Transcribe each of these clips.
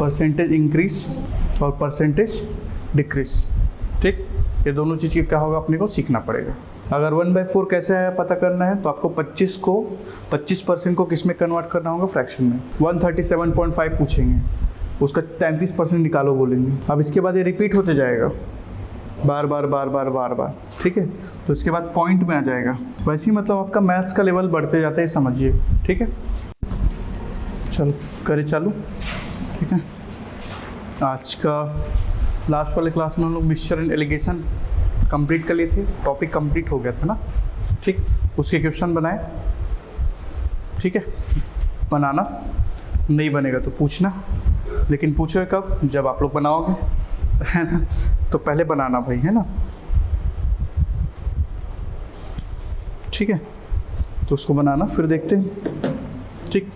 Percentage increase और percentage decrease. ठीक, ये दोनों चीज़ की क्या होगा अपने को सीखना पड़ेगा। अगर 1/4 कैसे है पता करना है तो आपको 25% को किस में कन्वर्ट करना होगा, फ्रैक्शन में। 137.5 पूछेंगे, उसका 33% निकालो बोलेंगे। अब इसके बाद ये रिपीट होते जाएगा बार बार, ठीक है। तो इसके बाद पॉइंट में आ जाएगा। वैसे ही मतलब आपका मैथ्स का लेवल बढ़ते जाता है, समझिए। ठीक है, चलो करें चालू। ठीक है, आज का लास्ट वाले क्लास में हम लोग मिक्सचर एंड एलिगेशन कंप्लीट कर लिए थे, टॉपिक कंप्लीट हो गया था ना। ठीक, उसके क्वेश्चन बनाए। ठीक है, बनाना नहीं बनेगा तो पूछना, लेकिन पूछो कब, जब आप लोग बनाओगे, है ना। तो पहले बनाना भाई, है ना। ठीक है, तो उसको बनाना फिर देखते हैं। ठीक,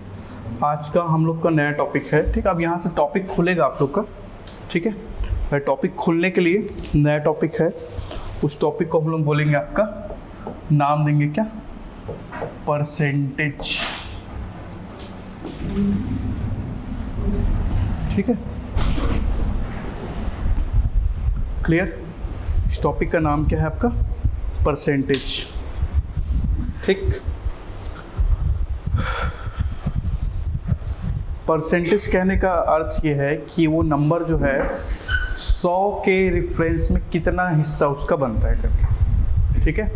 आज का हम लोग का नया टॉपिक है। ठीक, अब यहाँ से टॉपिक खुलेगा आप लोग का। ठीक है, टॉपिक खुलने के लिए नया टॉपिक है, उस टॉपिक को हम लोग बोलेंगे, आपका नाम देंगे क्या, परसेंटेज। ठीक है, क्लियर। इस टॉपिक का नाम क्या है आपका, परसेंटेज। ठीक, परसेंटेज कहने का अर्थ ये है कि वो नंबर जो है 100 के रेफरेंस में कितना हिस्सा उसका बनता है करके। ठीक है,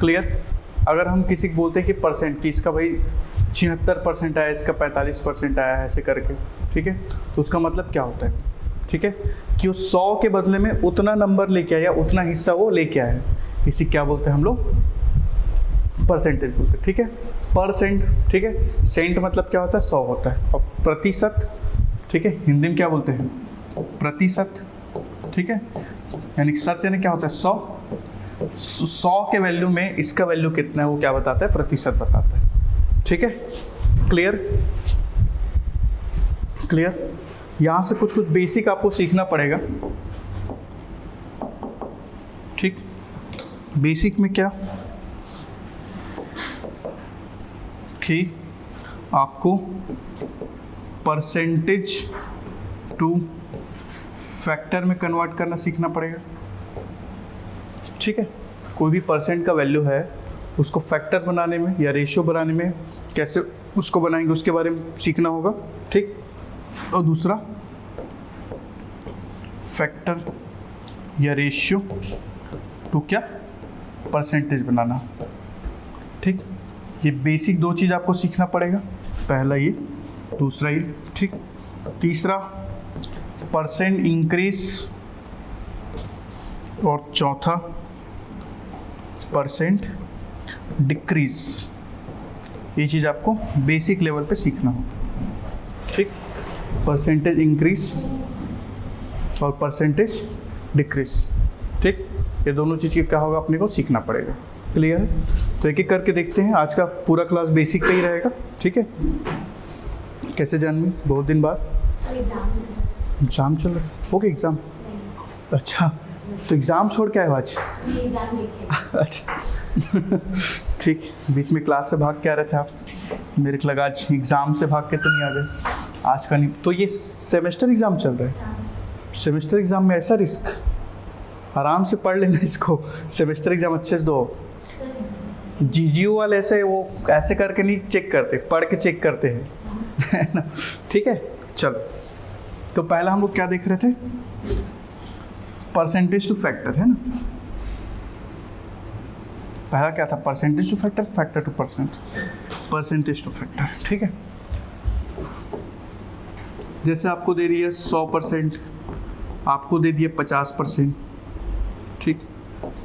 क्लियर। अगर हम किसी को बोलते हैं कि परसेंट, कि इसका भाई 76% आया, इसका 45% आया है, ऐसे करके, ठीक है, तो उसका मतलब क्या होता है, ठीक है, कि वो 100 के बदले में उतना नंबर लेके आया, उतना हिस्सा वो लेके आया है, इसी क्या बोलते हैं हम लोग, परसेंटेज बोलते हैं। ठीक है, परसेंट, ठीक है, सेंट मतलब क्या होता है, 100 होता है, और प्रतिशत, ठीक है, हिंदी में क्या बोलते हैं, प्रतिशत। ठीक है, यानी शत यानी क्या होता है, 100 के वैल्यू में इसका वैल्यू कितना है वो क्या बताता है, प्रतिशत बताता है। ठीक है, क्लियर। क्लियर, यहाँ से कुछ बेसिक आपको सीखना पड़ेगा। ठीक, बेसिक में क्या कि आपको परसेंटेज टू फैक्टर में कन्वर्ट करना सीखना पड़ेगा। ठीक है, कोई भी परसेंट का वैल्यू है उसको फैक्टर बनाने में या रेशियो बनाने में कैसे उसको बनाएंगे उसके बारे में सीखना होगा। ठीक, और दूसरा फैक्टर या रेशियो टू क्या, परसेंटेज बनाना। ठीक, ये बेसिक 2 चीज़ आपको सीखना पड़ेगा, पहला ये, दूसरा ये। ठीक, तीसरा परसेंट इंक्रीज और चौथा परसेंट डिक्रीज। ये चीज़ आपको बेसिक लेवल पे सीखना हो। ठीक, परसेंटेज इंक्रीज और परसेंटेज डिक्रीज। ठीक, ये दोनों चीज़ की क्या होगा अपने को सीखना पड़ेगा। क्लियर है, तो एक एक करके देखते हैं। आज का पूरा क्लास बेसिक का ही रहेगा। ठीक है, कैसे जानवी, बहुत दिन बाद एग्ज़ाम चल रहा है, हो गया एग्ज़ाम? अच्छा, तो एग्ज़ाम छोड़ के आए हो आज? अच्छा ठीक, बीच में क्लास से भाग के आ रहे थे आप, मेरे को लगा आज एग्ज़ाम से भाग के तो नहीं आ गए। आज का नहीं, तो ये सेमेस्टर एग्ज़ाम चल रहा है। सेमेस्टर एग्ज़ाम में ऐसा रिस्क, आराम से पढ़ लेना इसको, सेमेस्टर एग्ज़ाम अच्छे से दो। जीजीओ वाले ऐसे वो ऐसे करके नहीं चेक करते, पढ़ के चेक करते हैं ठीक है, चलो। तो पहला हम लोग क्या देख रहे थे, परसेंटेज टू फैक्टर, है ना। पहला क्या था, percentage two factor, factor two percent, percentage two factor. ठीक है, जैसे आपको दे रही है 100%, आपको दे दिए 50%, ठीक,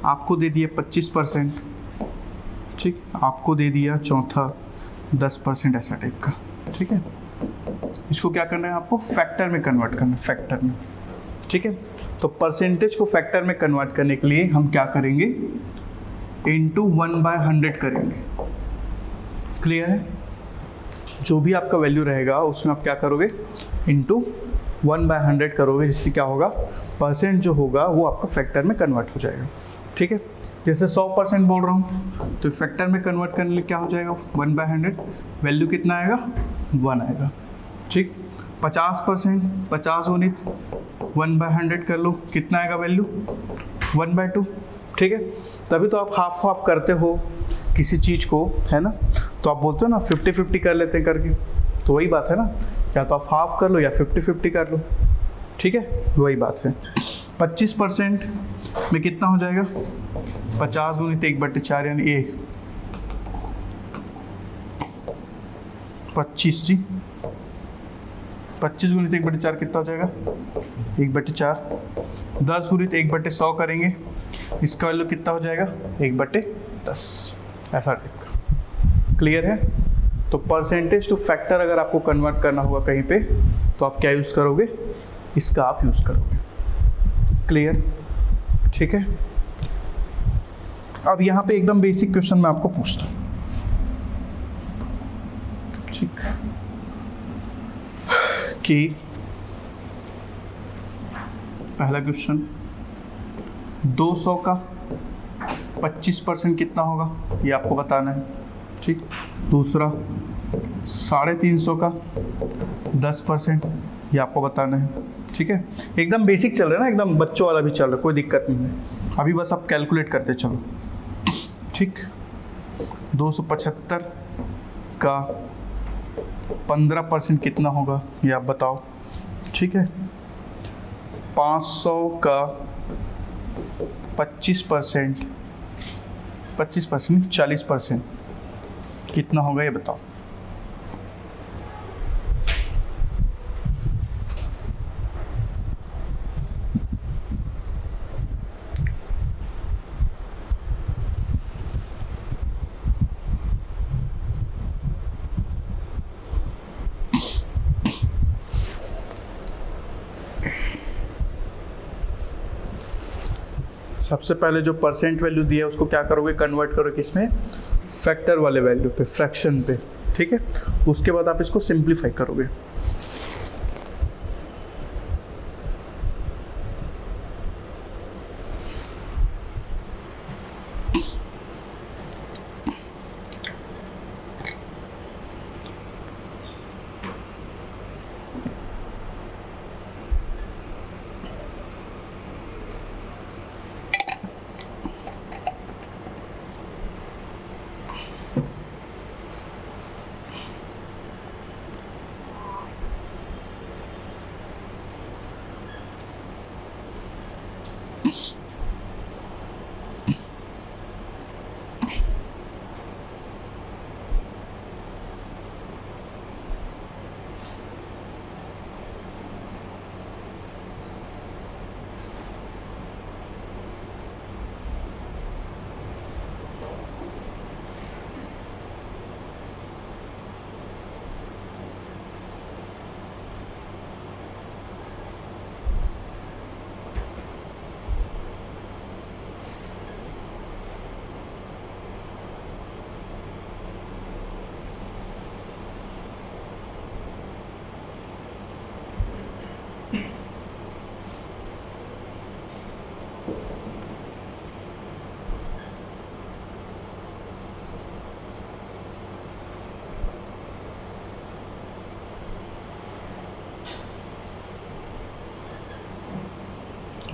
आपको दे दिए 25%, ठीक, आपको दे दिया चौथा 10%, ऐसा टाइप का। ठीक है, इसको क्या करना है, आपको फैक्टर में कन्वर्ट करना है, फैक्टर में। ठीक है, तो परसेंटेज को फैक्टर में कन्वर्ट करने के लिए हम क्या करेंगे, इंटू 1/100 करेंगे। क्लियर है, जो भी आपका वैल्यू रहेगा उसमें आप क्या करोगे, इंटू 1/100 करोगे, जिससे क्या होगा, परसेंट जो होगा वो आपका फैक्टर में कन्वर्ट हो जाएगा। ठीक है, जैसे 100% बोल रहा हूँ तो फैक्टर में कन्वर्ट करने के लिए क्या हो जाएगा, 1/100, वैल्यू कितना आएगा, 1 आएगा। ठीक, 50%, 50 यूनिट 1/100 कर लो, कितना आएगा वैल्यू 1/2। ठीक है, तभी तो आप हाफ हाफ करते हो किसी चीज़ को, है ना। तो आप बोलते हो ना 50-50 कर लेते हैं करके, तो वही बात है ना, या तो आप हाफ कर लो या 50-50 कर लो। ठीक है, वही बात है। 25% में कितना हो जाएगा 50 यूनिट 1/4 यानी 25 जी, 25 गुणित 1/4 कितना हो जाएगा 1/4। 10 गुणित 1/100 करेंगे, इसका वैल्यू कितना हो जाएगा 1/10, ऐसा टाइप। क्लियर है। तो परसेंटेज टू फैक्टर अगर आपको कन्वर्ट करना होगा कहीं पे, तो आप क्या यूज़ करोगे, इसका आप यूज़ करोगे। क्लियर, ठीक है। अब यहाँ पे एकदम बेसिक क्वेश्चन मैं आपको पूछता हूँ, ठीक, कि पहला क्वेश्चन 200 का 25% कितना होगा, ये आपको बताना है। ठीक, दूसरा 350 का 10%, ये आपको बताना है। ठीक है, एकदम बेसिक चल रहा है ना, एकदम बच्चों वाला भी चल रहा है, कोई दिक्कत नहीं है। अभी बस आप कैलकुलेट करते चलो। ठीक, 275 का 15% कितना होगा, ये आप बताओ। ठीक है, 500 का 25%, 40% कितना होगा, ये बताओ। सबसे पहले जो परसेंट वैल्यू दिया है उसको क्या करोगे, कन्वर्ट करोगे किसमें, फैक्टर वाले वैल्यू पे, फ्रैक्शन पे। ठीक है, उसके बाद आप इसको सिंप्लीफाई करोगे।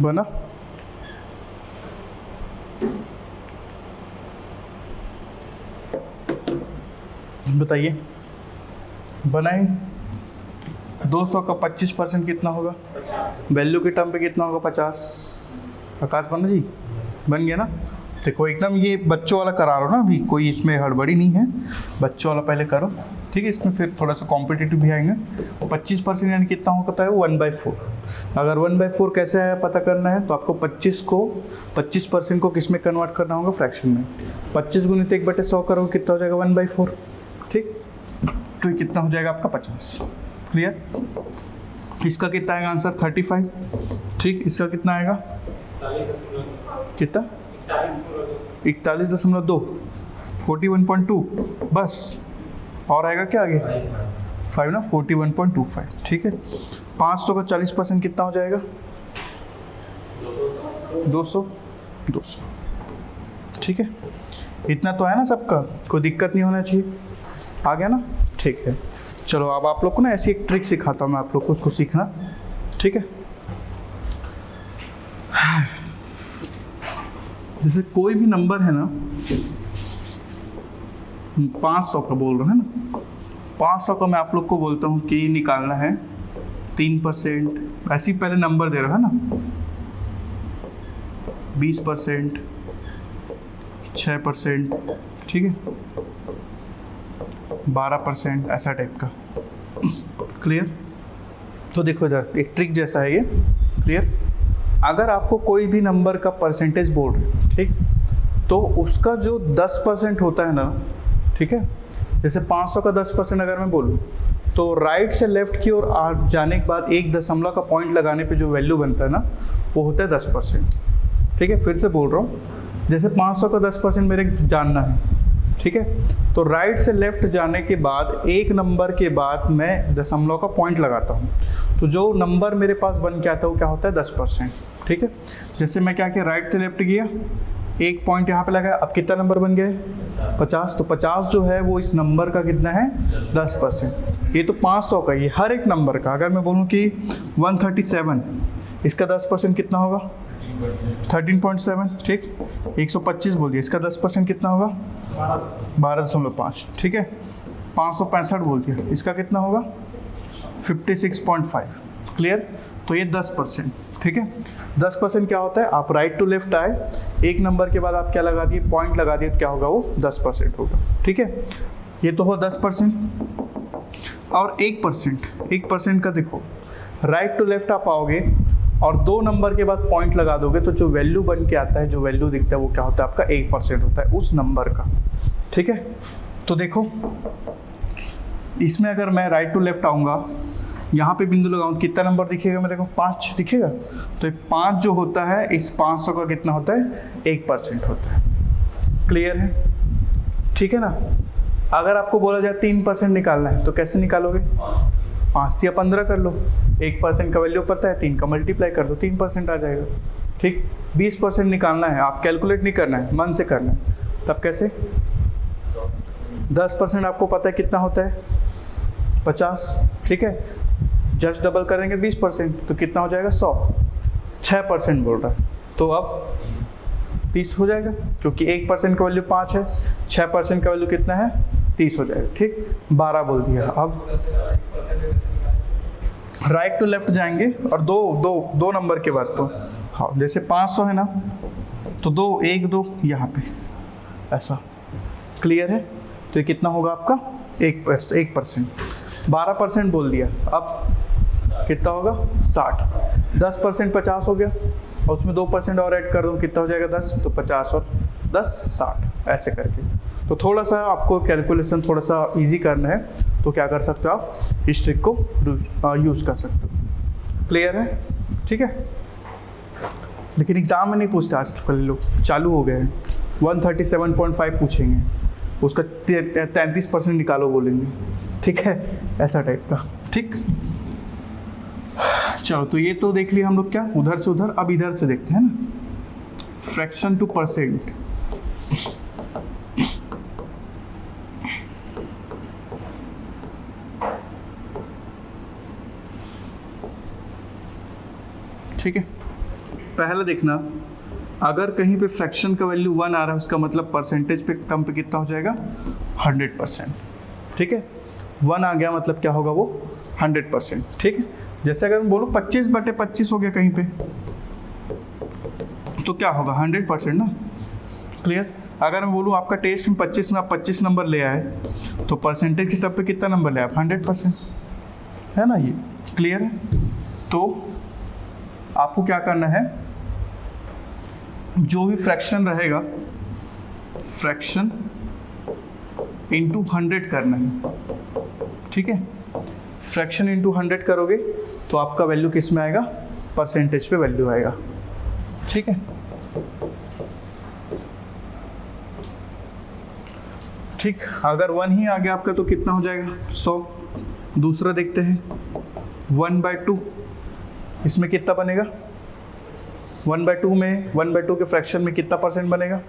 बना, बताइए, बनाए। 200 का 25% कितना होगा, वैल्यू के टर्म पे कितना होगा 50। आकाश बना जी, बन गया ना। देखो एकदम ये बच्चों वाला करा रहा हो ना, अभी कोई इसमें हड़बड़ी नहीं है, बच्चों वाला पहले करो। ठीक है, इसमें फिर थोड़ा सा कॉम्पिटिटिव भी आएंगे। 25% यानी कितना होता है, 1/4। अगर 1/4 कैसे है पता करना है, तो आपको 25% को किस में कन्वर्ट करना होगा, फ्रैक्शन में। 25 गुणित 1/100 करोगे, कितना हो जाएगा 1/4। ठीक, तो ये कितना हो जाएगा आपका 50। क्लियर। इसका कितना आएगा आंसर 35। ठीक, इसका कितना आएगा, कितना 41.2, 41.2 बस, और आएगा क्या आगे 5 ना, 41.25। ठीक है, 500 का 40% कितना हो जाएगा 200। ठीक है, इतना तो है ना सबका, कोई दिक्कत नहीं होना चाहिए। आ गया ना, ठीक है। चलो अब आप लोग को ना ऐसी एक ट्रिक सिखाता हूँ मैं आप लोग को, उसको सीखना, ठीक है। जैसे कोई भी नंबर है ना, 500 का बोल रहा है ना, 500 का मैं आप लोग को बोलता हूँ कि निकालना है 3%, ऐसे ही पहले नंबर दे रहा है ना, 20%, 6%, ठीक है, 12%, ऐसा टाइप का। क्लियर? तो देखो इधर एक ट्रिक जैसा है ये। क्लियर? अगर आपको कोई भी नंबर का परसेंटेज बोल रहे, ठीक, तो उसका जो 10% होता है ना, ठीक है, जैसे 500 का 10% अगर मैं बोलूँ, तो राइट से लेफ्ट की ओर जाने के बाद एक दशमलव का पॉइंट लगाने पे जो वैल्यू बनता है ना, वो होता है 10%। ठीक है, फिर से बोल रहा हूँ, जैसे 500 का 10% मेरे जानना है, ठीक है, तो राइट से लेफ्ट जाने के बाद एक नंबर के बाद मैं दशमलव का पॉइंट लगाता हूँ, तो जो नंबर मेरे पास बन के आता है वो क्या होता है 10%। ठीक है, जैसे मैं क्या किया, राइट से लेफ्ट गया, एक पॉइंट यहाँ पे लगाया, अब कितना नंबर बन गया 50, तो 50 जो है वो इस नंबर का कितना है 10%। ये तो 500 का, ये हर एक नंबर का। अगर मैं बोलूँ कि 137, इसका 10% कितना होगा 13.7, ठीक। 125 बोल दिया, इसका 10% कितना होगा 12.5, ठीक है। 565 बोल दिया, इसका कितना होगा 56.5। क्लियर? तो ये 10%, ठीक है। 10% क्या होता है, आप राइट टू लेफ्ट आए, एक नंबर के बाद आप क्या लगा दिए, पॉइंट लगा दिए, तो क्या होगा वो 10% होगा। ठीक है, ये तो हुआ 10%। और 1% का देखो, राइट टू लेफ्ट आप आओगे और दो नंबर के बाद पॉइंट लगा दोगे, तो जो वैल्यू बन के आता है, जो वैल्यू दिखता है, वो क्या होता है आपका 1% होता है उस नंबर का। ठीक है, तो देखो इसमें अगर मैं राइट टू लेफ्ट आऊँगा, यहाँ पे बिंदु लगाऊँ, कितना नंबर दिखेगा मेरे को 5 दिखेगा, तो ये 5 जो होता है इस 500 का कितना होता है 1% होता है। क्लियर है? ठीक है ना। अगर आपको बोला जाए 3% निकालना है, तो कैसे निकालोगे, 5 से 15 कर लो, 1% का वैल्यू पता है, 3 का मल्टीप्लाई कर दो, 3% आ जाएगा। ठीक, 20% निकालना है, आप कैलकुलेट नहीं करना है, मन से करना है, तब कैसे, 10% आपको पता है कितना होता है 50, ठीक है, जस्ट डबल करेंगे 20%, तो कितना हो जाएगा 100। 6% बोल रहा है, तो अब 30 हो जाएगा, क्योंकि 1% का वैल्यू 5 है, 6% का वैल्यू कितना है 30 हो जाएगा। ठीक, 12 बोल दिया। अब राइट टू लेफ्ट जाएंगे और दो नंबर के बाद, तो हाँ, जैसे 500 है ना, तो 2 1 2 यहाँ पे ऐसा। क्लियर है? तो ये कितना होगा आपका 1%। 12% बोल दिया, अब कितना होगा 60। 10% 50 हो गया, और उसमें 2% और ऐड कर दूँ, कितना हो जाएगा 10, तो 50 और 10 60, ऐसे करके। तो थोड़ा सा आपको कैलकुलेशन थोड़ा सा इजी करना है, तो क्या कर सकते हो आप इस ट्रिक को यूज़ कर सकते हो। क्लियर है? ठीक है, लेकिन एग्ज़ाम में नहीं पूछते आजकल लोग, चालू हो गए हैं। 137.5 पूछेंगे, उसका 33% निकालो बोलेंगे। ठीक है, ऐसा टाइप का। ठीक, चलो, तो ये तो देख लिया हम लोग क्या, उधर से उधर। अब इधर से देखते हैं ना, फ्रैक्शन टू परसेंट। ठीक है, पहला देखना, अगर कहीं पे फ्रैक्शन का वैल्यू 1 आ रहा है, उसका मतलब परसेंटेज पे टर्म पे कितना हो जाएगा 100%। ठीक है, 1 आ गया मतलब क्या होगा वो 100%। ठीक है, जैसे अगर मैं बोलूँ 25/25 हो गया कहीं पे, तो क्या होगा 100% ना। क्लियर? अगर मैं बोलूँ आपका टेस्ट में 25 में आप 25 नंबर ले आए, तो परसेंटेज के टर्म पे कितना नंबर ले आए आप 100%, है ना ये। क्लियर है? तो आपको क्या करना है, जो भी फ्रैक्शन रहेगा, फ्रैक्शन इंटू 100 करना है। ठीक है, फ्रैक्शन इंटू 100 करोगे तो आपका वैल्यू किस में आएगा, परसेंटेज पे वैल्यू आएगा। ठीक है, ठीक, अगर 1 ही आ गया आपका तो कितना हो जाएगा 100। दूसरा देखते हैं 1/2, इसमें कितना बनेगा 1/2 में, 1/2 के फ्रैक्शन में कितना परसेंट बनेगा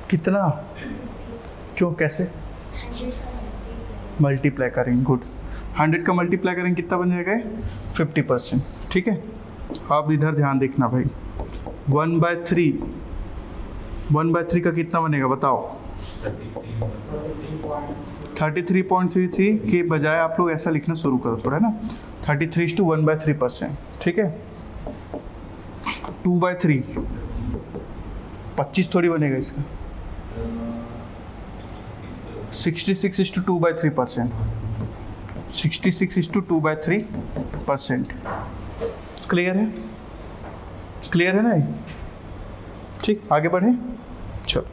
50। कितना, क्यों, कैसे मल्टीप्लाई करेंगे? गुड, 100 का मल्टीप्लाई करेंगे कितना बन जाएगा? 50%। ठीक है, आप इधर ध्यान देखना भाई। 1/3 का कितना बनेगा बताओ? 33.33 के बजाय आप लोग ऐसा लिखना शुरू करो थोड़ा, है ना। 33:1/3%। ठीक है, 2/3 25 थोड़ी बनेगा इसका। 66:2/3%। 66:2/3%। क्लियर है? क्लियर है ना ये? ठीक, आगे बढ़े, चलो।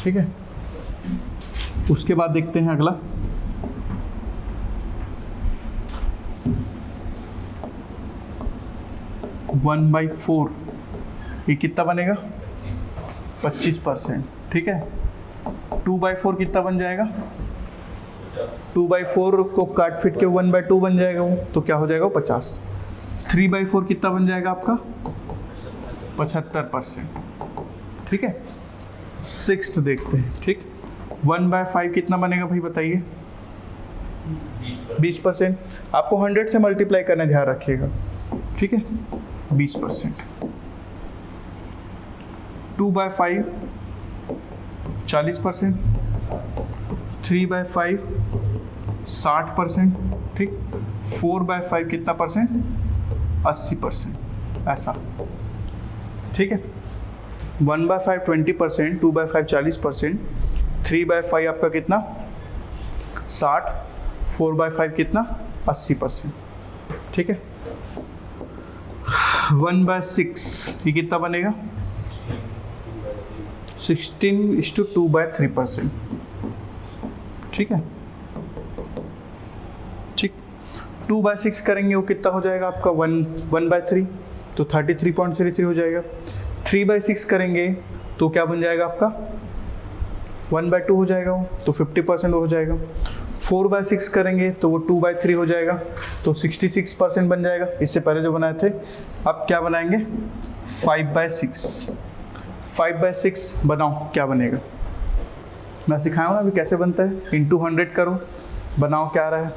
ठीक है, उसके बाद देखते हैं अगला। वन बाई 4 ये कितना बनेगा? 25%। ठीक है, 2/4 कितना बन जाएगा? 2/4 को काट फिट के 1/2 बन जाएगा वो, तो क्या हो जाएगा? 50। 3/4 कितना बन जाएगा आपका? 75%। ठीक है, 6th देखते हैं। ठीक, 1/5 कितना बनेगा भाई बताइए? 20%। आपको 100 से मल्टीप्लाई करना, ध्यान रखिएगा। ठीक है, 20%। 2/5 40%। 3/5 60%। ठीक, 4/5 कितना परसेंट? 80%। ऐसा, ठीक है। 1/5 20%, 2/5 40%, 3/5 आपका कितना? 60, 4/5 कितना? 80%। ठीक है, 1/6 ये कितना बनेगा? 16:2/3%। ठीक है, ठीक। 2/6 करेंगे वो कितना हो जाएगा आपका? 1/3, तो 33.33 हो जाएगा। 3/6 करेंगे तो क्या बन जाएगा आपका? 1/2 हो जाएगा वो, तो 50% हो जाएगा। 4/6 करेंगे तो वो 2/3 हो जाएगा, तो 66% बन जाएगा। इससे पहले जो बनाए थे। अब क्या बनाएंगे? 5/6। 5/6 बनाओ, क्या बनेगा? मैं सिखाया हूँ ना अभी कैसे बनता है। इंटू 100 करो, बनाओ क्या आ रहा है?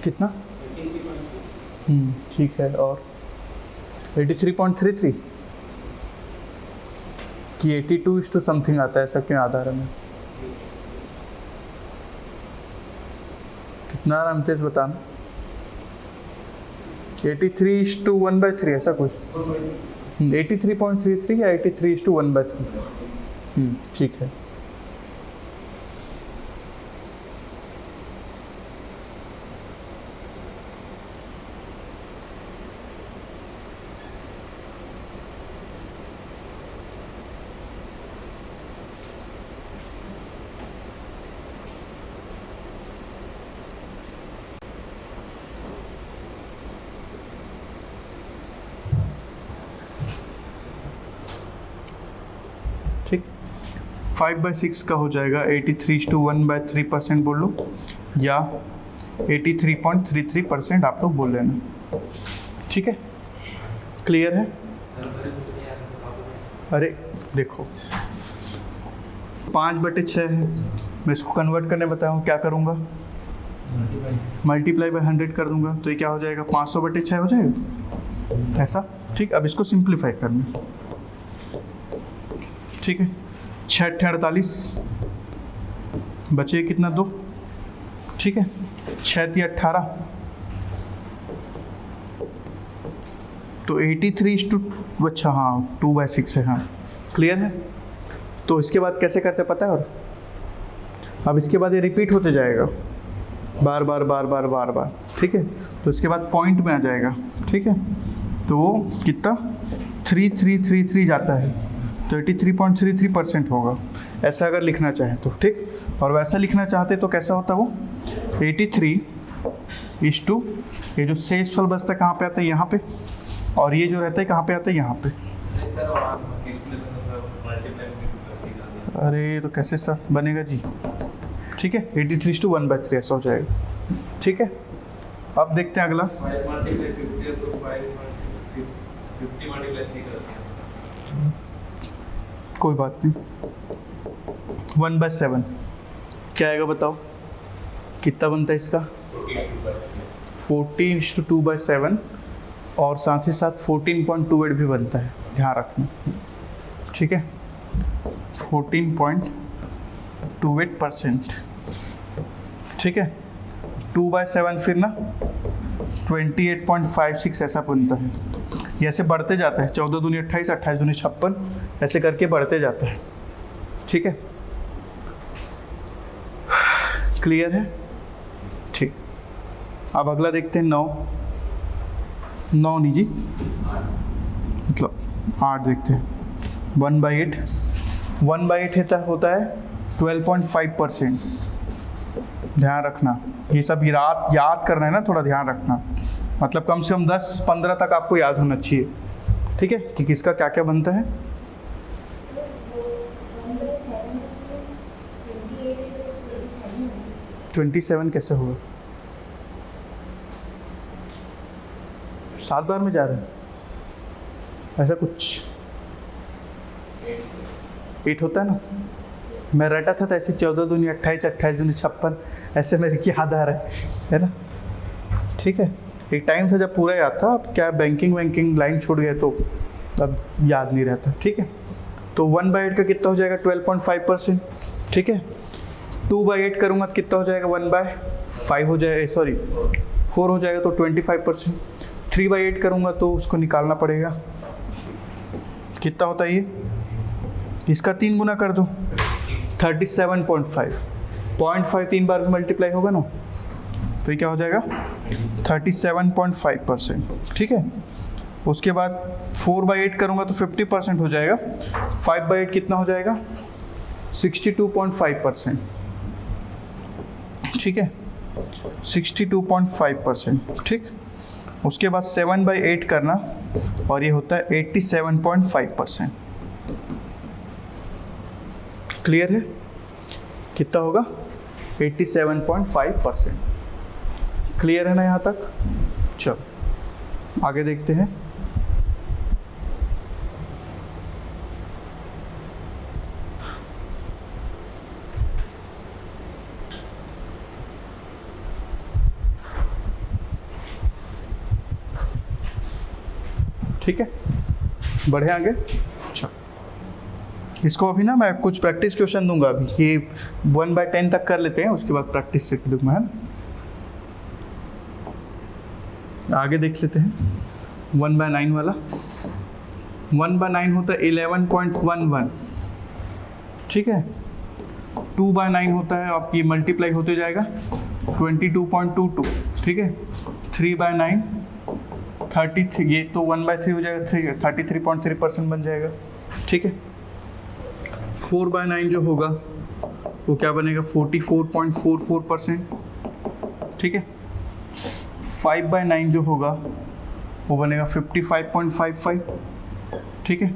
कितना? ठीक है, और 83.33 कि 82 समथिंग आता है, ऐसा क्यों याद आ रहा है? मैं कितना रमतेज बताना? 83:1/3 ऐसा कुछ? 83.33 या 83:1/3? ठीक है। ठीक, 5/6 का हो जाएगा 83:1/3% बोल लो, या 83.33% आप लोग बोल लेना। ठीक है, क्लियर है? अरे देखो, 5/6 है, मैं इसको कन्वर्ट करने बताया हूँ। क्या करूँगा? मल्टीप्लाई बाय 100 कर दूंगा, तो ये क्या हो जाएगा? 500/6 हो जाएगा, ऐसा। ठीक, अब इसको सिंप्लीफाई करना। ठीक है, 6 × 48 बचे कितना? 2। ठीक है, 6 × 18 तो 83 अच्छा हाँ 2/6 है। हाँ, क्लियर है? तो इसके बाद कैसे करते पता है? और अब इसके बाद ये रिपीट होते जाएगा बार बार बार बार बार बार। ठीक है, तो इसके बाद पॉइंट में आ जाएगा। ठीक है, तो कितना? 3333 जाता है, तो 83.33% होगा, ऐसा अगर लिखना चाहें तो। ठीक, और वैसा लिखना चाहते तो कैसा होता वो? 83:, ये जो शेषफल बचता है कहाँ पे आता है, यहाँ पे, और ये जो रहता है कहाँ पे आता है, यहाँ पे। अरे तो कैसे सर बनेगा जी? ठीक है, 83:1/3 ऐसा हो जाएगा। ठीक है, अब देखते हैं अगला। कोई बात नहीं, 1/7 क्या आएगा बताओ, कितना बनता है इसका? 14:2/7, और साथ ही साथ 14.28 भी बनता है, ध्यान रखना। ठीक है, 14.28%। ठीक है, 2/7 फिर ना 28.56 ऐसा बनता है। ये ऐसे बढ़ते जाता है, 14 दूनी 28, 28 दूनी 56, ऐसे करके बढ़ते जाता है। ठीक है, क्लियर है? ठीक, अब अगला देखते हैं 9 नहीं जी, मतलब 8 देखते हैं। 1/8 होता है 12.5%। ध्यान रखना, ये सब याद करना है ना, थोड़ा ध्यान रखना, मतलब कम से कम 10-15 तक आपको याद होना चाहिए। ठीक है, कि किसका क्या क्या बनता है। 27 कैसे होगा? 7 बार में जा रहे हैं, ऐसा कुछ 8 होता है ना। मैं रटा था तो ऐसे 14 दूनी 28, 28 दूनी 56, ऐसे मेरे की याद आ रहा है ना। ठीक है, एक टाइम था जब पूरा याद था, अब क्या बैंकिंग लाइन छूट गए तो अब याद नहीं रहता। ठीक है, तो 1/8 का कितना हो जाएगा? 12.5%। ठीक है, 2/8 करूँगा तो कितना हो जाएगा? 1/5 हो जाएगा, सॉरी 4 हो जाएगा, तो 25%। 3/8 करूँगा तो उसको निकालना पड़ेगा, कितना होता है ये, इसका 3 गुना कर दो, 37.5। 0.5 3 बार मल्टीप्लाई होगा ना, तो ये क्या हो जाएगा? 37.5%। ठीक है, उसके बाद 4/8 करूँगा तो 50% हो जाएगा। 5/8 कितना हो जाएगा? 62.5%। ठीक है, 62.5%। ठीक, उसके बाद 7/8 करना, और ये होता है 87.5%। क्लियर है? कितना होगा? 87.5%। क्लियर है ना यहाँ तक? चलो आगे देखते हैं। ठीक है, बढ़े आगे। अच्छा, इसको अभी ना मैं कुछ प्रैक्टिस क्वेश्चन दूंगा, अभी ये 1/10 तक कर लेते हैं, उसके बाद प्रैक्टिस से दूंगा, है ना। आगे देख लेते हैं 1/9 वाला। 1/9 होता है 11.11। ठीक है, 2/9 होता है, आप ये मल्टीप्लाई होते जाएगा 22.22। ठीक है, 3/9 33, ये तो 1/3 हो जाएगा, 33.3% बन जाएगा। ठीक है, 4/9 जो होगा वो क्या बनेगा? 44.44%। ठीक है, 5/9 जो होगा वो बनेगा 55.55। ठीक है,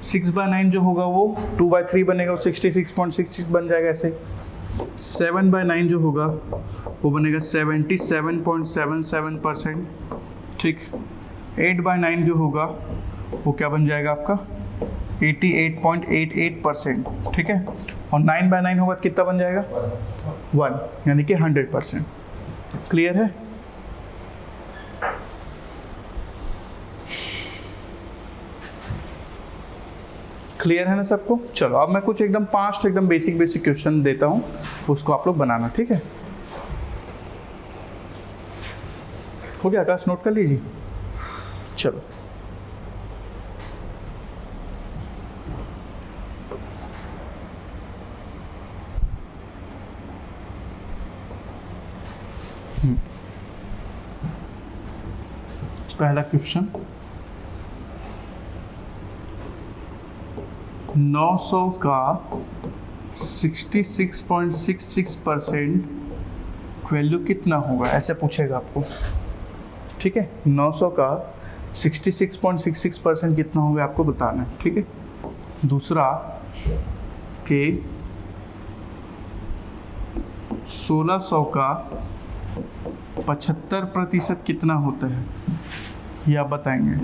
6/9 जो होगा वो 2/3 बनेगा, वो 66.66 बन जाएगा ऐसे। 7/9 जो होगा वो बनेगा 77.77%। ठीक, 8/9 जो होगा वो क्या बन जाएगा आपका? 88.88%। ठीक है, और 9/9 होगा कितना बन जाएगा? 1, यानी कि 100%। क्लियर है? क्लियर है ना सबको? चलो अब मैं कुछ एकदम 5 एकदम बेसिक क्वेश्चन देता हूँ, उसको आप लोग बनाना। ठीक है, हो गया? आकाश नोट कर लीजिए। चलो पहला क्वेश्चन, 900 का 66.66% वैल्यू कितना होगा, ऐसे पूछेगा आपको। ठीक है, 900 का 66.66% कितना होगा आपको बताना है। ठीक है, दूसरा के 1600 का 75% कितना होता है, ये आप बताएंगे।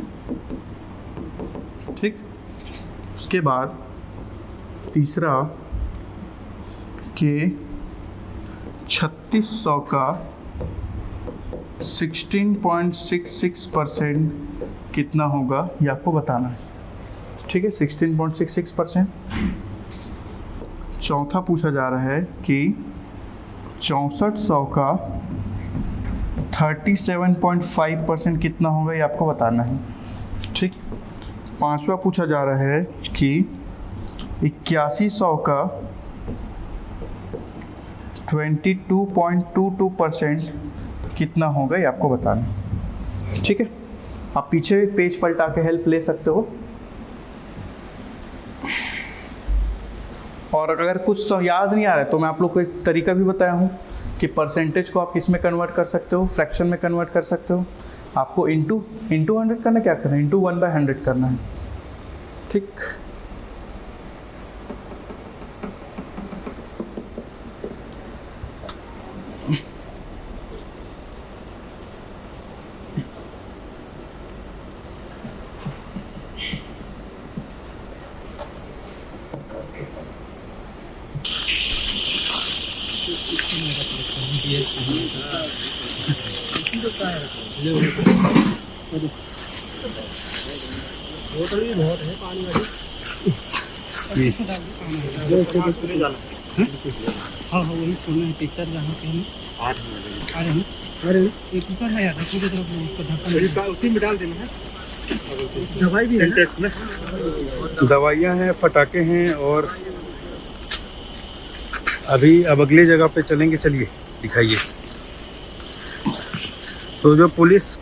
ठीक, उसके बाद तीसरा के 3600 का 16.66% कितना होगा, ये आपको बताना है। ठीक है, 16.66%। चौथा पूछा जा रहा है कि 6400 का 37.5% कितना होगा, ये आपको बताना है। ठीक, पांचवा पूछा जा रहा है कि 8100 का 22.22% कितना होगा, ये आपको बताना है। ठीक है, आप पीछे भी पेज पलटा के हेल्प ले सकते हो। और अगर कुछ याद नहीं आ रहा है तो मैं आप लोग को एक तरीका भी बताया हूँ कि परसेंटेज को आप किस में कन्वर्ट कर सकते हो, फ्रैक्शन में कन्वर्ट कर सकते हो। आपको इंटू 100 करना, क्या करना है, इंटू 1/100 करना है। ठीक, बोतल भी बहुत है पानी वाली। हाँ हाँ, वही सुनना है टीचर जहाँ से हम आ रहे हैं। अरे एक ऊपर है यार, दूसरी तरफ उसको ढक्कन उसी में डाल देना है। दवाई भी है ना? दवाइयाँ हैं, फटाके हैं, और अभी अब अगले जगह पे चलेंगे। चलिए दिखाइए। तो जो पुलिस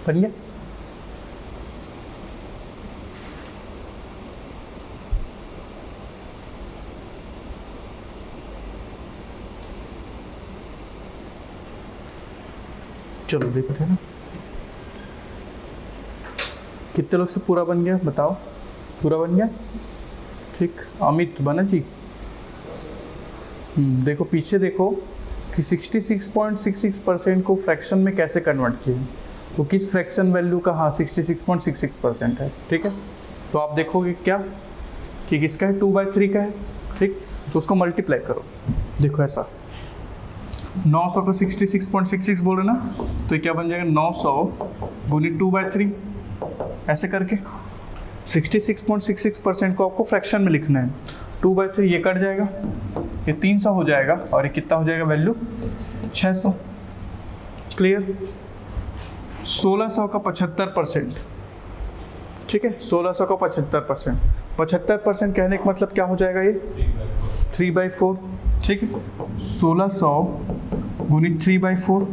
बन गया। चलो देखते हैं कितने लोग से पूरा बन गया, बताओ। पूरा बन गया? ठीक, अमित बना जी। देखो पीछे देखो, कि 66.66% को फ्रैक्शन में कैसे कन्वर्ट किए, तो किस फ्रैक्शन वैल्यू का, हाँ 66.66% है, ठीक है। तो आप देखोगे क्या कि किसका है, 2/3 का है, ठीक। तो उसको मल्टीप्लाई करो, देखो ऐसा 900 को 66.66 बोल रहे ना, तो ये क्या बन जाएगा 900 गुनी 2/3, ऐसे करके 66.66% को आपको फ्रैक्शन में लिखना है। 2/3 ये कट जाएगा, ये 300 हो जाएगा, और ये कितना हो जाएगा वैल्यू 600। क्लियर। 1600 का 75%, ठीक है, 1600 का 75%, 75% कहने का मतलब क्या हो जाएगा, ये 3/4, ठीक है। 1600 गुनी 3/4,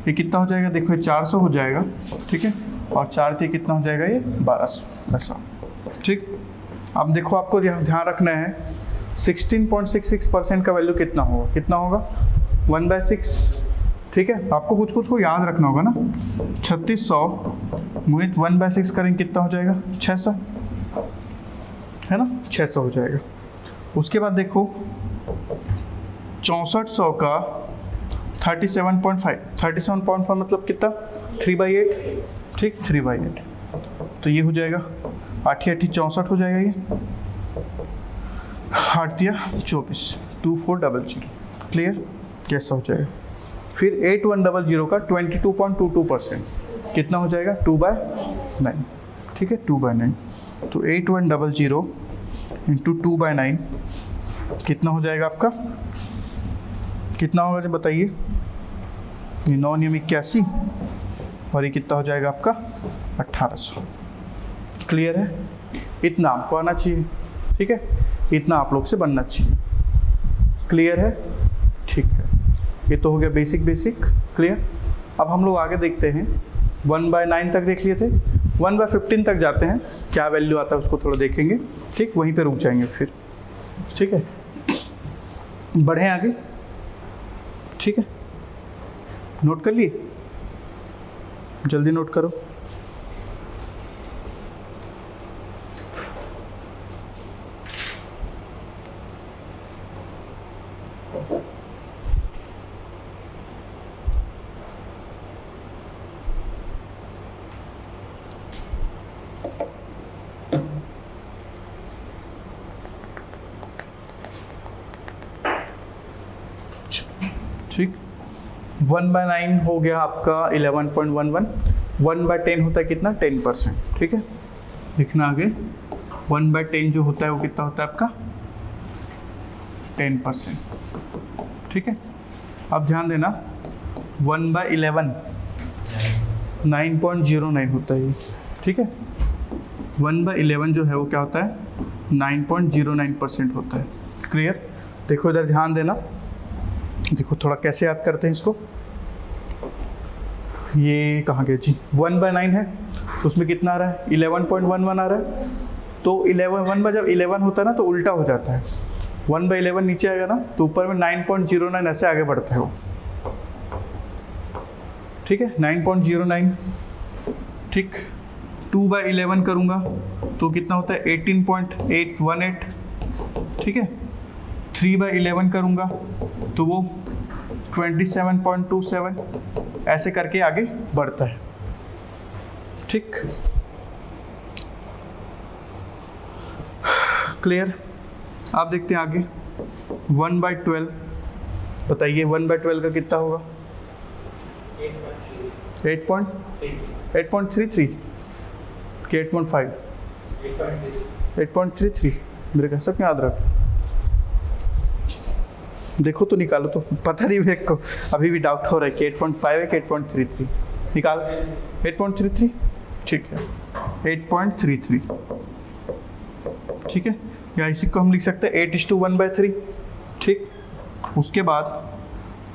ये कितना हो जाएगा, देखो ये 400 हो जाएगा, ठीक है, और 4 से कितना हो जाएगा, ये 1200, ऐसा, ठीक। अब देखो आपको ध्यान रखना है 16.66% का वैल्यू कितना होगा, 1/6, ठीक है। आपको कुछ कुछ को याद रखना होगा ना, 3600 गुणित 1/6 करेंगे कितना हो जाएगा, 600, है ना, 600 हो जाएगा। उसके बाद देखो 6400 का 37.5 मतलब कितना, 3/8, ठीक, 3/8, तो ये हो जाएगा 8 8 64 हो जाएगा, ये 8 दिया 24, 2400, क्लियर, कैसा हो जाएगा। फिर 8100 का 22.22% कितना हो जाएगा, 2/9, ठीक है, 2/9, तो 8100 इंटू 2/9 कितना हो जाएगा आपका, कितना होगा जो बताइए, ये 9 नियम 81, और ये कितना हो जाएगा आपका 1800। क्लियर है, इतना आपको आना चाहिए, ठीक है, इतना आप लोग से बनना चाहिए। क्लियर है, ठीक है, ये तो हो गया बेसिक। क्लियर। अब हम लोग आगे देखते हैं, 1/9 तक देख लिए थे, 1/15 तक जाते हैं, क्या वैल्यू आता है उसको थोड़ा देखेंगे, ठीक, वहीं पे रुक जाएंगे फिर, ठीक है। बढ़ें आगे, ठीक है, नोट कर लिए, जल्दी नोट करो। ठीक, 1/9 हो गया आपका 11.11, 1/10 होता है कितना, 10%, ठीक है। लिखना आगे, 1/10 जो होता है वो कितना होता है आपका 10%, ठीक है। अब ध्यान देना 1/11 9.09 होता है ये, ठीक है। 1/11 जो है वो क्या होता है 9.09% होता है। क्लियर। देखो इधर ध्यान देना, देखो थोड़ा कैसे याद करते हैं इसको, ये कहाँ गया जी, 1/9 है तो उसमें कितना आ रहा है 11.11 आ रहा है, तो 1 जब 11 होता है ना तो उल्टा हो जाता है, 1/11 नीचे आएगा ना तो ऊपर में 9.09 ऐसे आगे बढ़ता है वो, ठीक है 9.09, ठीक। 2/11 करूँगा तो कितना होता है 18.818, ठीक है। 3/11 करूँगा तो वो 27.27, ऐसे करके आगे बढ़ता है, ठीक। क्लियर। आप देखते हैं आगे 1/12, बताइए 1/12 का कितना होगा 8.33 कि 8.5, 8.33 मेरे कह सकते याद रख, देखो तो निकालो, तो पता नहीं मेरे को, अभी भी डाउट हो रहा है कि 8.5 है कि 8.33, निकाल 8.33, ठीक है 8.33, ठीक है। या इसी को हम लिख सकते हैं 8:1/3, ठीक। उसके बाद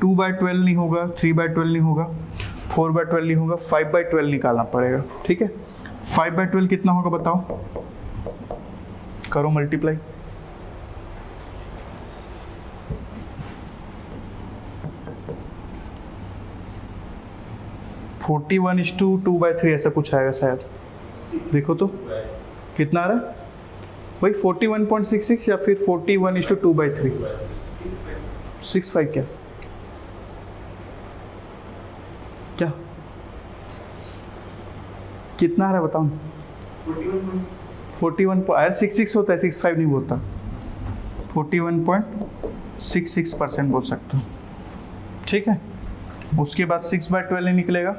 2/12 नहीं होगा, 3/12 नहीं होगा, 4/12 नहीं होगा, 5/12 निकालना पड़ेगा, ठीक है। 5/12 कितना होगा बताओ, करो मल्टीप्लाई, फोर्टी 1:2/3 ऐसा कुछ आएगा शायद, देखो तो कितना आ रहा है भाई 41.66 या फिर 41:2/3, 65 क्या कितना आ रहा है बताओ? 41 अरे 66 होता है, 65 नहीं बोलता। 41.66% बोल सकते हो, ठीक है। उसके बाद 6/12 नहीं निकलेगा,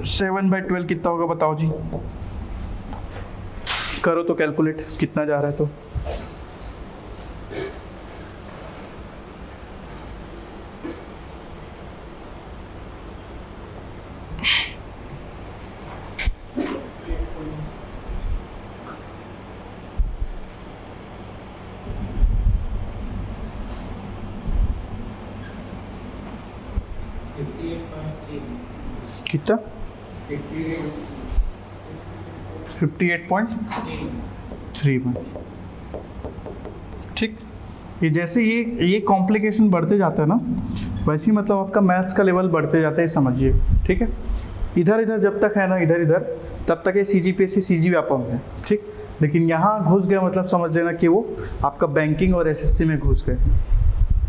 7/12 कितना होगा बताओ जी? करो तो कैलकुलेट कितना जा रहा है तो। कितना? 58.31, ठीक। ये जैसे ये कॉम्प्लिकेशन बढ़ते जाता है ना, वैसे ही मतलब आपका मैथ्स का लेवल बढ़ते जाता है, समझिए, ठीक है। इधर इधर जब तक है ना, इधर इधर, तब तक ये CGPSC CG व्यापम है, ठीक। लेकिन यहाँ घुस गया मतलब समझ लेना कि वो आपका बैंकिंग और SSC में घुस गए,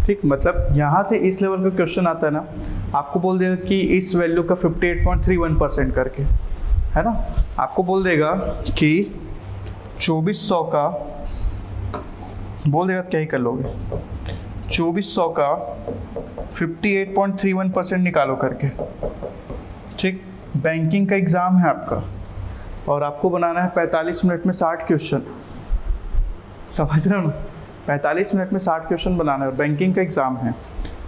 ठीक। मतलब यहाँ से इस लेवल का क्वेश्चन आता है ना, आपको बोल देगा कि इस वैल्यू का 58.31% करके, है ना। आपको बोल देगा कि 2400 का, बोल देगा क्या ही कर लोगे, 2400 का 58.31% निकालो करके, ठीक। बैंकिंग का एग्ज़ाम है आपका और आपको बनाना है 45 मिनट में 60 क्वेश्चन, समझ रहे हो ना। 45 मिनट में 60 क्वेश्चन बनाना है, बैंकिंग का एग्ज़ाम है।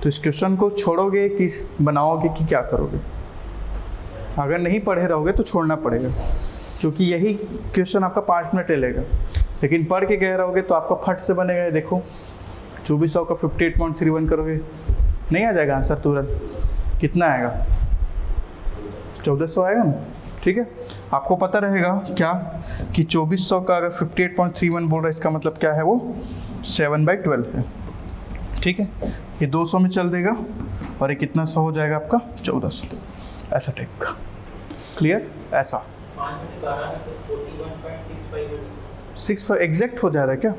तो इस क्वेश्चन को छोड़ोगे कि बनाओगे कि क्या करोगे? अगर नहीं पढ़े रहोगे तो छोड़ना पड़ेगा, क्योंकि यही क्वेश्चन आपका 5 मिनट ले लेगा। लेकिन पढ़ के गए रहोगे तो आपका फट से बनेगा। देखो 2400 का 58.31 करोगे, नहीं आ जाएगा आंसर तुरंत। कितना आएगा? 1400 आएगा ना, ठीक है। आपको पता रहेगा क्या कि 2400 का अगर 58.31 बोल रहा है, इसका मतलब क्या है, वो 7/12 है, ठीक है। ये 200 में चल देगा और ये कितना 100 हो जाएगा आपका 1400, ऐसा टाइप का। क्लियर? ऐसा 65 एग्जैक्ट हो जा रहा है क्या?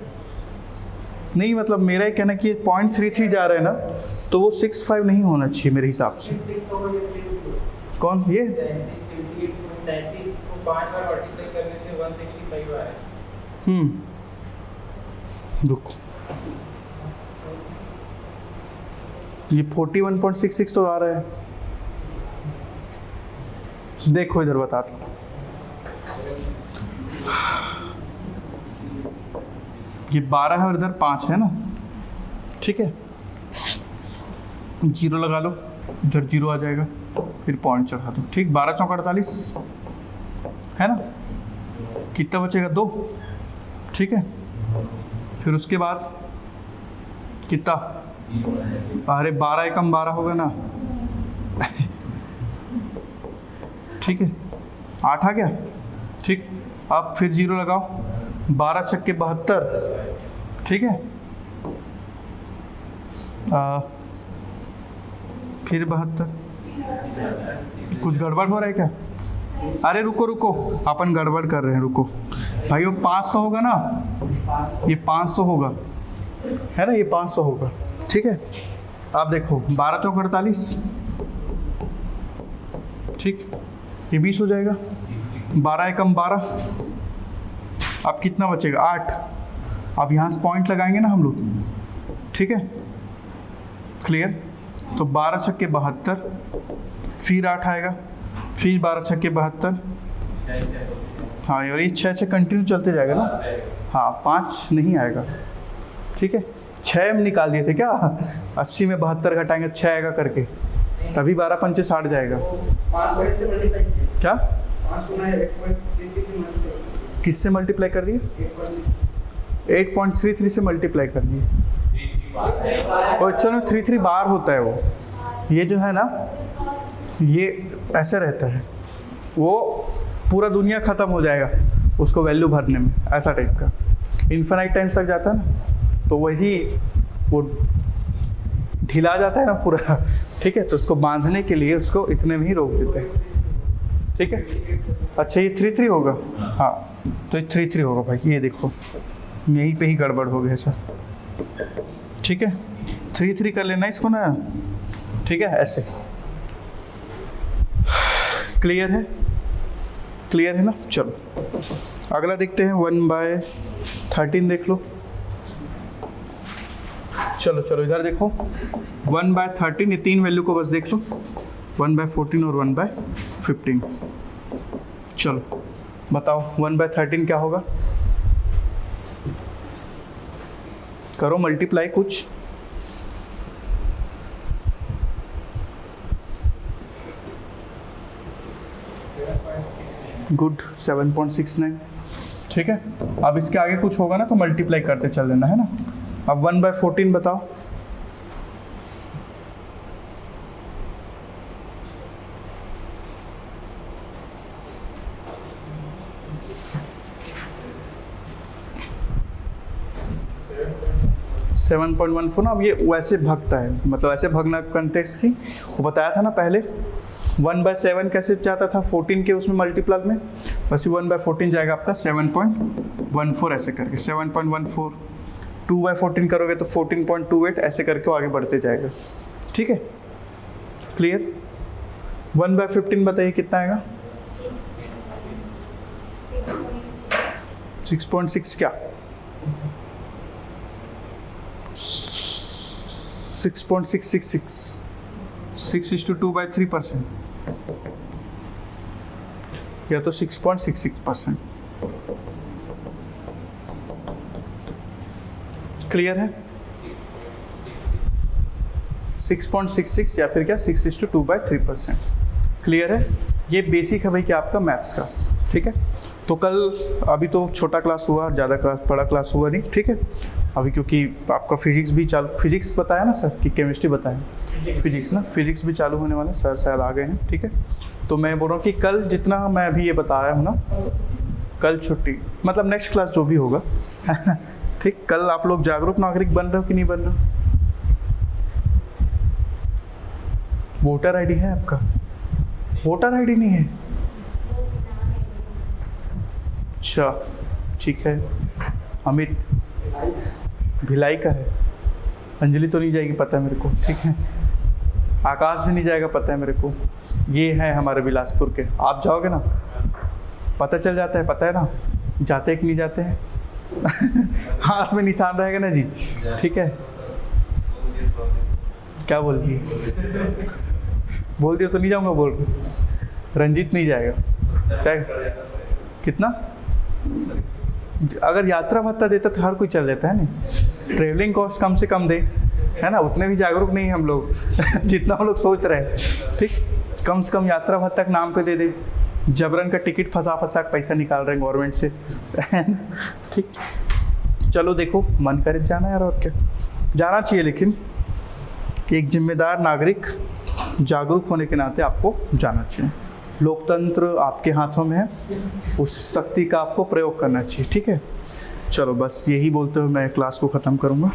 नहीं, मतलब मेरा ये कहना कि 0.33 जा रहा है ना, तो वो 65 नहीं होना चाहिए मेरे हिसाब से। कौन ये? 33 को 5 बार मल्टीप्लाई करने से 165 आया। रुको, ये 41.66 तो आ रहा है। देखो इधर बताता हूँ, ये 12 है और इधर 5 है ना, ठीक है। 0 लगा लो, इधर 0 आ जाएगा, फिर पॉइंट चढ़ा दो, ठीक। 12 चौक 48 है ना, कितना बचेगा? 2, ठीक है। फिर उसके बाद कितना? अरे 12 एकम 12 होगा ना ठीक है, 8 आ गया, ठीक। अब फिर 0 लगाओ, 12 छक्के 72, ठीक है। फिर 72, कुछ गड़बड़ हो रहा है क्या? अरे रुको रुको, अपन गड़बड़ कर रहे हैं, रुको भाई। वो 500 होगा ना, ये 500 होगा, है ना, ये 500 होगा, ठीक है। आप देखो 12 चौक 48, ठीक, ये 20 हो जाएगा। 12 एकम 12, अब कितना बचेगा? 8। अब यहाँ से पॉइंट लगाएंगे ना हम लोग, ठीक है। क्लियर? तो 12 छक्के 72, फिर 8 आएगा, फिर 12 छक्के 72, हाँ, और ये 6 कंटिन्यू चलते जाएगा ना। हाँ, 5 नहीं आएगा, ठीक है। 6 में निकाल दिए थे क्या? 80 में 72 घटाएंगे 6 आएगा करके, तभी 12 पंचे 60 जाएगा। क्या? किससे मल्टीप्लाई कर दिए? 8.33 से मल्टीप्लाई कर दिए। और चलो 33 बार होता है वो, ये जो है ना, ये ऐसे रहता है, वो पूरा दुनिया ख़त्म हो जाएगा उसको वैल्यू भरने में, ऐसा टाइप का। इन्फिनाइट टाइम्स तक जाता है ना, तो वही वो ढिला जाता है ना पूरा, ठीक है। तो उसको बांधने के लिए उसको इतने में ही रोक देते हैं, ठीक है। अच्छा, ये 33 होगा, हाँ, तो ये 33 होगा भाई। ये देखो यहीं पे ही गड़बड़ हो गया सर, ठीक है। 33 कर लेना इसको ना, ठीक है, ऐसे। क्लियर है? क्लियर है ना? चलो अगला देखते हैं 1/13 देख लो। चलो इधर देखो 1/13, ये 3 वैल्यू को बस देख लो, 1/14 और 1/15। चलो बताओ 1/13 क्या होगा, करो मल्टीप्लाई कुछ। गुड 7.69, ठीक है। अब इसके आगे कुछ होगा ना तो मल्टीप्लाई करते चल देना है ना। अब 1/14 बताओ। सेवन 7.14 ना। अब ये वैसे भागता है, मतलब ऐसे भागना कंटेक्स्ट की वो बताया था ना पहले। 1/7 कैसे जाता था 14 के उसमें मल्टीप्लाई में, बस 1/14 जाएगा आपका 7.14 ऐसे करके 7.14। 2/14 करोगे तो 14.28 ऐसे करके वो आगे बढ़ते जाएगा, ठीक है। क्लियर? 1/15 बताइए कितना आएगा? 6.6 क्या 6.666 6:2/3%, या तो 6.66%। क्लियर है? 6.66 या फिर क्या 6:2/3%। क्लियर है? ये बेसिक है भाई क्या आपका मैथ्स का, ठीक है। तो कल अभी तो छोटा क्लास हुआ, ज़्यादा क्लास बड़ा क्लास हुआ नहीं, ठीक है। अभी क्योंकि आपका फिजिक्स भी चालू, फिजिक्स बताया ना सर कि केमिस्ट्री बताया, फिजिक्स ना, फिजिक्स भी चालू होने वाला, सर शायद आ गए हैं, ठीक है। तो मैं बोल रहा हूँ कि कल जितना मैं अभी ये बताया हूँ ना, कल छुट्टी मतलब नेक्स्ट क्लास जो भी होगा ठीक। कल आप लोग जागरूक नागरिक बन रहे हो कि नहीं बन रहे हो? वोटर आईडी है आपका? वोटर आईडी नहीं है? अच्छा ठीक है। अमित भिलाई का है, अंजलि तो नहीं जाएगी पता है मेरे को, ठीक है। आकाश भी नहीं जाएगा पता है मेरे को। ये है हमारे बिलासपुर के, आप जाओगे ना पता चल जाता है, पता है ना जाते कि नहीं जाते हैं हाथ में निशान रहेगा ना जी, ठीक है। क्या बोल रही है? बोल दिया तो नहीं जाऊंगा बोल रहे। रंजीत नहीं जाएगा क्या? कितना? अगर यात्रा भत्ता देता तो हर कोई चल देता है ना। ट्रेवलिंग कॉस्ट कम से कम दे, है ना। उतने भी जागरूक नहीं हम लोग जितना हम लोग सोच रहे हैं, ठीक। कम से कम यात्रा भत्ता के नाम पे दे दे। जबरन का टिकट फंसा के पैसा निकाल रहे हैं गवर्नमेंट से ठीक। चलो देखो मन करे जाना यार, और क्या जाना चाहिए, लेकिन एक जिम्मेदार नागरिक जागरूक होने के नाते आपको जाना चाहिए। लोकतंत्र आपके हाथों में है, उस शक्ति का आपको प्रयोग करना चाहिए, ठीक है। चलो बस यही बोलते हुए मैं क्लास को ख़त्म करूँगा।